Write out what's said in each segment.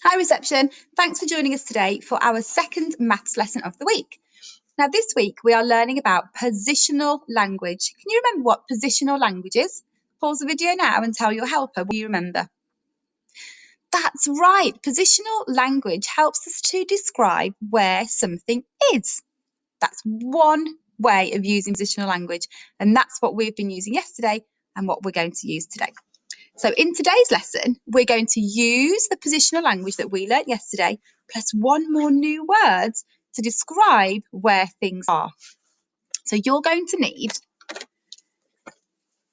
Hi reception, thanks for joining us today for our second maths lesson of the week. Now this week we are learning about positional language. Can you remember what positional language is? Pause the video now and tell your helper what you remember. That's right, positional language helps us to describe where something is. That's one way of using positional language, and that's what we've been using yesterday and what we're going to use today. So in today's lesson, we're going to use the positional language that we learnt yesterday, plus one more new word to describe where things are. So you're going to need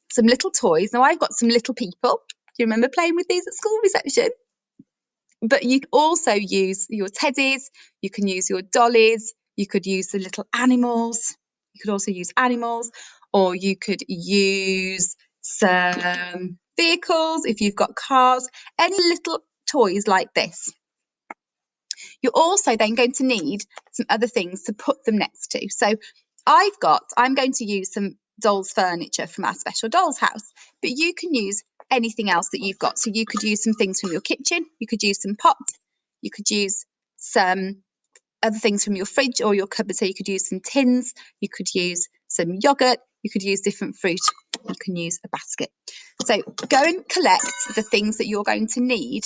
some little toys. Now I've got some little people. Do you remember playing with these at school reception? But you can also use your teddies, you can use your dollies, you could use the little animals. You could also use animals, or you could use some vehicles if you've got cars, any little toys like this. You're also then going to need some other things to put them next to. So I'm going to use some dolls furniture from our special dolls house, but you can use anything else that you've got. So you could use some things from your kitchen, you could use some pots, you could use some other things from your fridge or your cupboard. So you could use some tins, you could use some yogurt, you could use different fruit, you can use a basket. So go and collect the things that you're going to need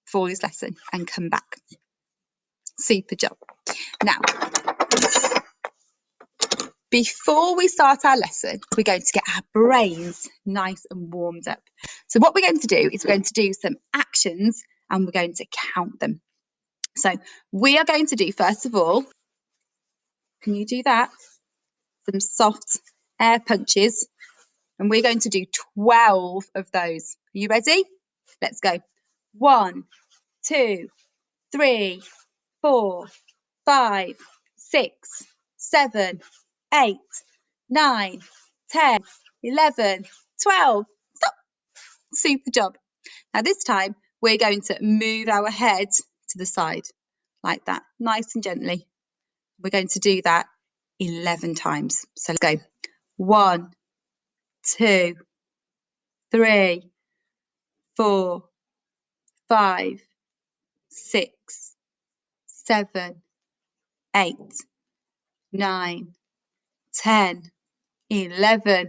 for this lesson and come back. Super job. Now, before we start our lesson, we're going to get our brains nice and warmed up. So what we're going to do is we're going to do some actions and we're going to count them. So we are going to do, first of all, can you do that? Some soft air punches. And we're going to do 12 of those. Are you ready? Let's go. 1, 2, 3, 4, 5, 6, 7, 8, 9, 10, 11, 12. Stop. Super job. Now this time we're going to move our head to the side like that, nice and gently. We're going to do that 11 times. So let's go. 1, 2, 3, 4, 5, 6, 7, 8, 9, 10, 11.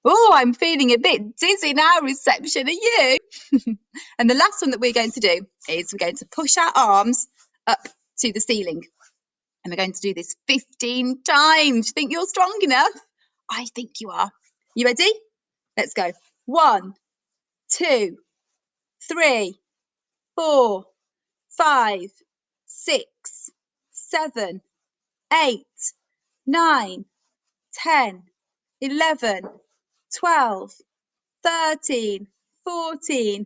Oh, I'm feeling a bit dizzy now, reception. Are you? And the last one that we're going to do is we're going to push our arms up to the ceiling. And we're going to do this 15 times. Think you're strong enough? I think you are. You ready? Let's go. 1, 2, 3, 4, 5, 6, 7, 8, 9, 10, 11, 12, 13, 14,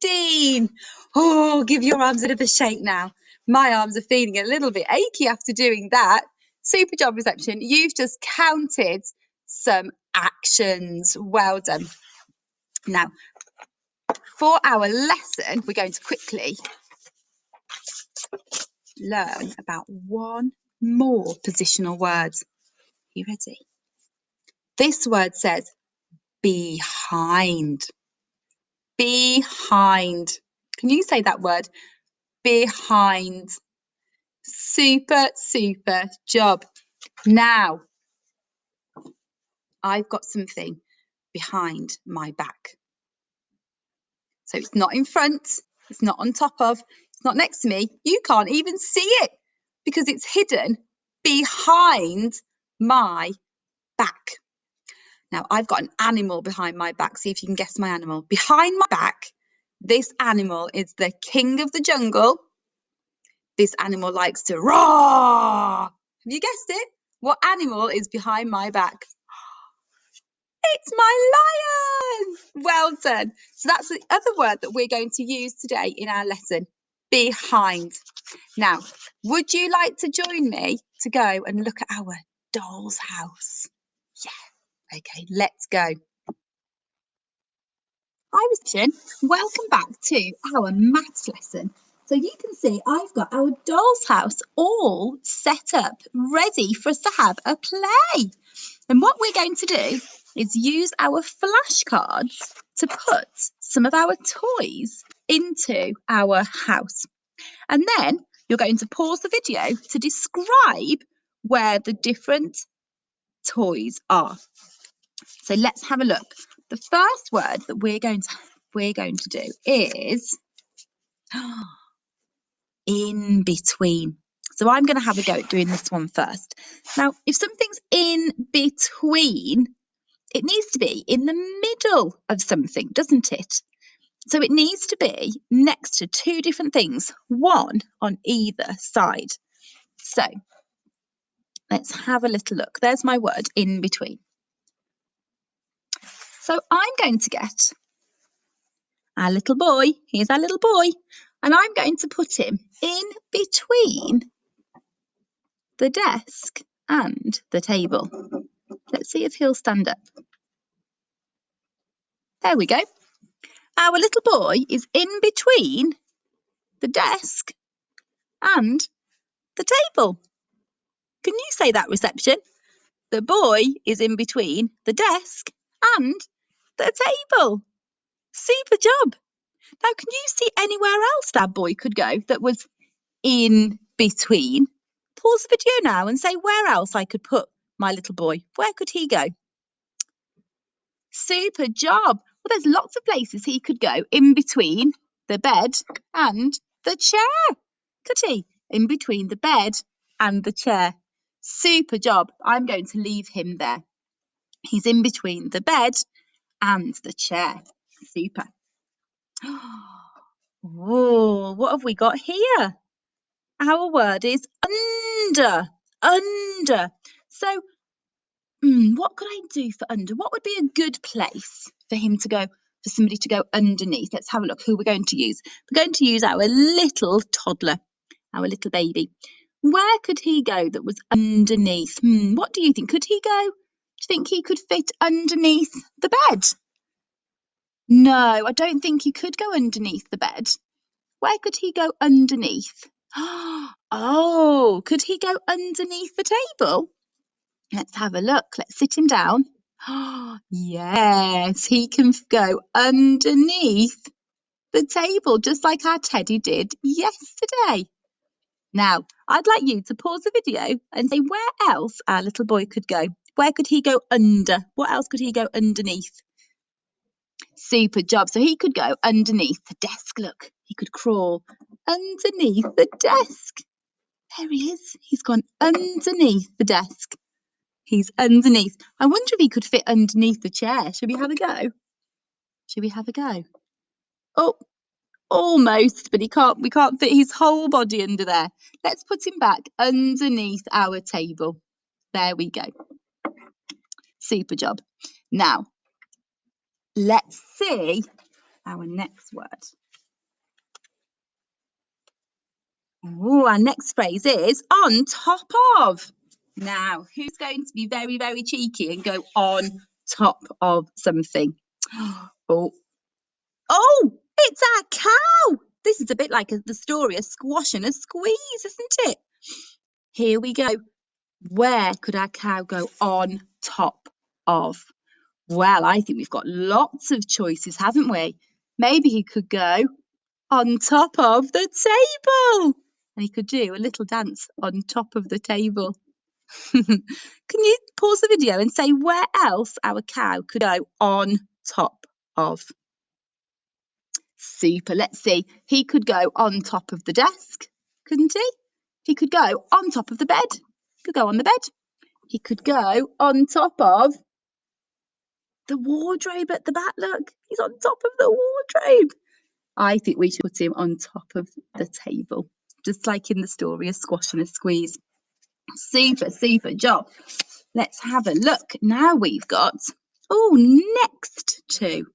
15. Oh, give your arms a bit of a shake now. My arms are feeling a little bit achy after doing that. Super job, reception. You've just counted some actions. Well done. Now, for our lesson, we're going to quickly learn about one more positional word. Are you ready? This word says behind. Behind. Can you say that word? Behind. Super, super job. Now, I've got something behind my back. So it's not in front, it's not on top of, it's not next to me. You can't even see it because it's hidden behind my back. Now, I've got an animal behind my back. See if you can guess my animal. Behind my back, this animal is the king of the jungle. This animal likes to roar. Have you guessed it? What animal is behind my back? It's my lion. Well done. So that's the other word that we're going to use today in our lesson, behind. Now, would you like to join me to go and look at our doll's house? Yeah. Okay, let's go. Hi, reception. Welcome back to our maths lesson. So you can see I've got our doll's house all set up, ready for us to have a play. And what we're going to do is use our flashcards to put some of our toys into our house. And then you're going to pause the video to describe where the different toys are. So let's have a look. The first word that we're going to do is in between. So I'm going to have a go at doing this one first. Now, if something's in between, it needs to be in the middle of something, doesn't it? So it needs to be next to two different things, one on either side. So let's have a little look. There's my word, in between. So I'm going to get our little boy. Here's our little boy. And I'm going to put him in between the desk and the table. Let's see if he'll stand up. There we go. Our little boy is in between the desk and the table. Can you say that, reception? The boy is in between the desk and the table. Super job. Now, can you see anywhere else that boy could go that was in between? Pause the video now and say where else I could put my little boy. Where could he go? Super job. Well, there's lots of places he could go in between the bed and the chair. Could he? In between the bed and the chair. Super job. I'm going to leave him there. He's in between the bed and the chair. Super. Oh, what have we got here? Our word is under. Under. So, what could I do for under? What would be a good place for him to go, for somebody to go underneath? Let's have a look who we're going to use. We're going to use our little toddler, our little baby. Where could he go that was underneath? What do you think? Could he go? Do you think he could fit underneath the bed? No, I don't think he could go underneath the bed. Where could he go underneath? Oh, could he go underneath the table? Let's have a look. Let's sit him down. Yes, he can go underneath the table, just like our Teddy did yesterday. Now, I'd like you to pause the video and say where else our little boy could go. Where could he go under? What else could he go underneath? Super job. So he could go underneath the desk. Look, he could crawl underneath the desk. There he is. He's gone underneath the desk. He's underneath. I wonder if he could fit underneath the chair. Should we have a go? Should we have a go? Oh, almost, but we can't fit his whole body under there. Let's put him back underneath our table. There we go. Super job. Now, let's see our next word. Ooh, our next phrase is on top of. Now, who's going to be very, very cheeky and go on top of something? Oh, it's our cow. This is a bit like the story, a squash and a squeeze, isn't it? Here we go. Where could our cow go on top of? Well, I think we've got lots of choices, haven't we? Maybe he could go on top of the table. And he could do a little dance on top of the table. Can you pause the video and say where else our cow could go on top of? Super. Let's see. He could go on top of the desk, couldn't he? He could go on top of the bed. Could go on the bed. He could go on top of the wardrobe at the back. Look, he's on top of the wardrobe. I think we should put him on top of the table, just like in the story, a squash and a squeeze. Super, super job. Let's have a look. Now we've got, next to.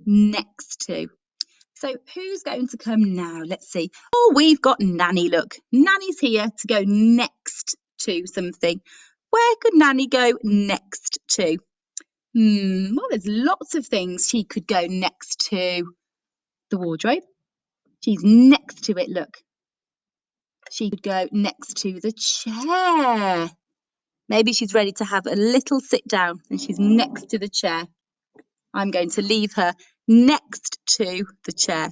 Next to. So who's going to come now? Let's see. Oh, we've got Nanny. Look, Nanny's here to go next to something. Where could Nanny go next to? Well, there's lots of things she could go next to. The wardrobe. She's next to it, look. She could go next to the chair. Maybe she's ready to have a little sit down and she's next to the chair. I'm going to leave her next to the chair.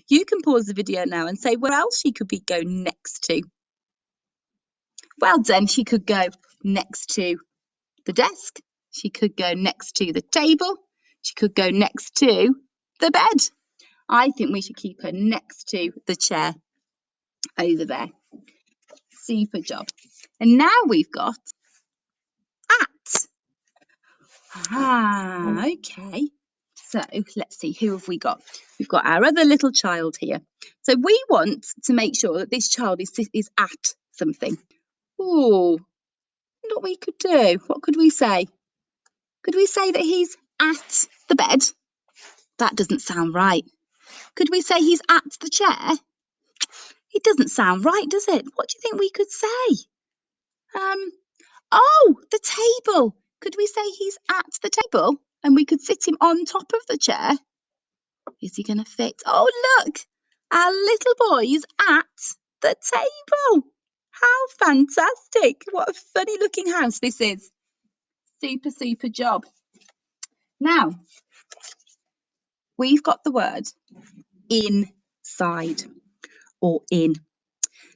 You can pause the video now and say where else she could go next to. Well done. She could go next to the desk. She could go next to the table. She could go next to the bed. I think we should keep her next to the chair over there. Super job. And now we've got at. Okay. So let's see, who have we got? We've got our other little child here. So we want to make sure that this child is at something. Oh, what we could do? What could we say? Could we say that he's at the bed? That doesn't sound right. Could we say he's at the chair? It doesn't sound right, does it? What do you think we could say? Oh, the table. Could we say he's at the table and we could sit him on top of the chair? Is he going to fit? Oh, look, our little boy is at the table. How fantastic. What a funny looking house this is. Super, super job. Now, we've got the word inside or in.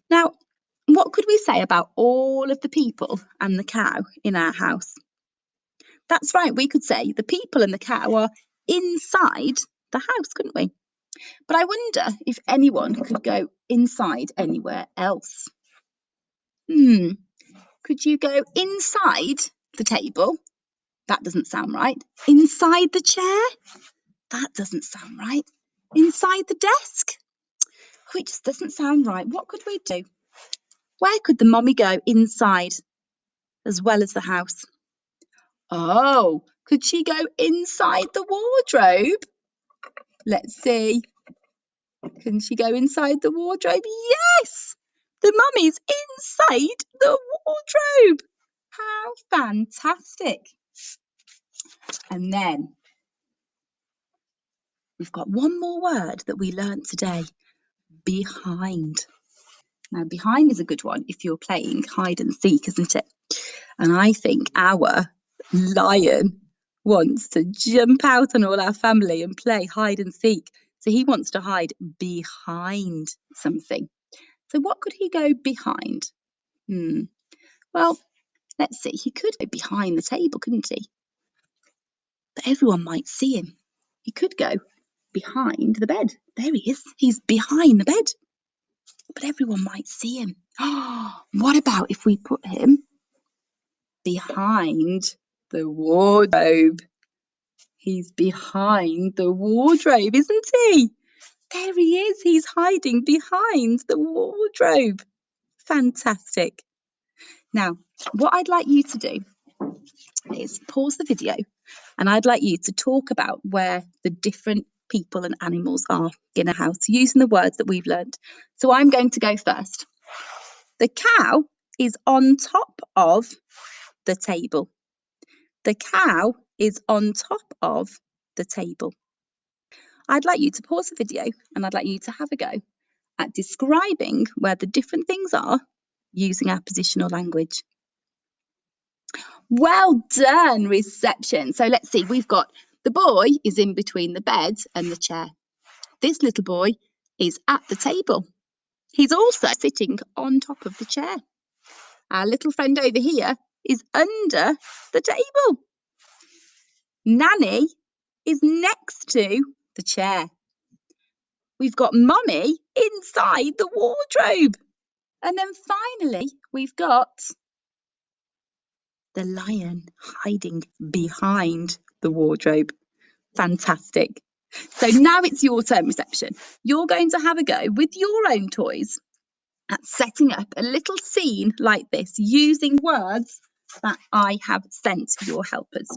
Now, what could we say about all of the people and the cow in our house? That's right, we could say the people and the cow are inside the house, couldn't we? But I wonder if anyone could go inside anywhere else. Could you go inside the table? That doesn't sound right. Inside the chair? That doesn't sound right. Inside the desk? Oh, it just doesn't sound right. What could we do? Where could the mommy go inside as well as the house? Oh, could she go inside the wardrobe? Let's see. Can she go inside the wardrobe? Yes! The mummy's inside the wardrobe. How fantastic. And then we've got one more word that we learnt today. Behind. Now, behind is a good one if you're playing hide and seek, isn't it? And I think our lion wants to jump out on all our family and play hide and seek. So he wants to hide behind something. So what could he go behind? Well, let's see. He could go behind the table, couldn't he? But everyone might see him. He could go behind the bed. There he is. He's behind the bed. But everyone might see him. What about if we put him behind the wardrobe? He's behind the wardrobe, isn't he? There he is. He's hiding behind the wardrobe. Fantastic. Now, what I'd like you to do is pause the video and I'd like you to talk about where the different people and animals are in a house using the words that we've learned. So I'm going to go first. The cow is on top of the table. The cow is on top of the table. I'd like you to pause the video and I'd like you to have a go at describing where the different things are using our positional language. Well done, reception. So let's see, we've got the boy is in between the bed and the chair. This little boy is at the table. He's also sitting on top of the chair. Our little friend over here is under the table. Nanny is next to the chair. We've got Mummy inside the wardrobe. And then finally, we've got the lion hiding behind the wardrobe. Fantastic. So now it's your turn, reception. You're going to have a go with your own toys at setting up a little scene like this using words that I have sent your helpers.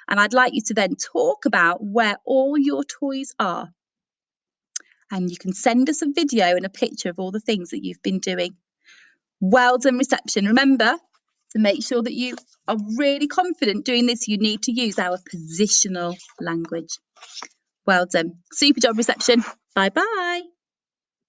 And I'd like you to then talk about where all your toys are. And you can send us a video and a picture of all the things that you've been doing. Well done, reception. Remember, to make sure that you are really confident doing this, you need to use our positional language. Well done. Super job, reception. Bye-bye.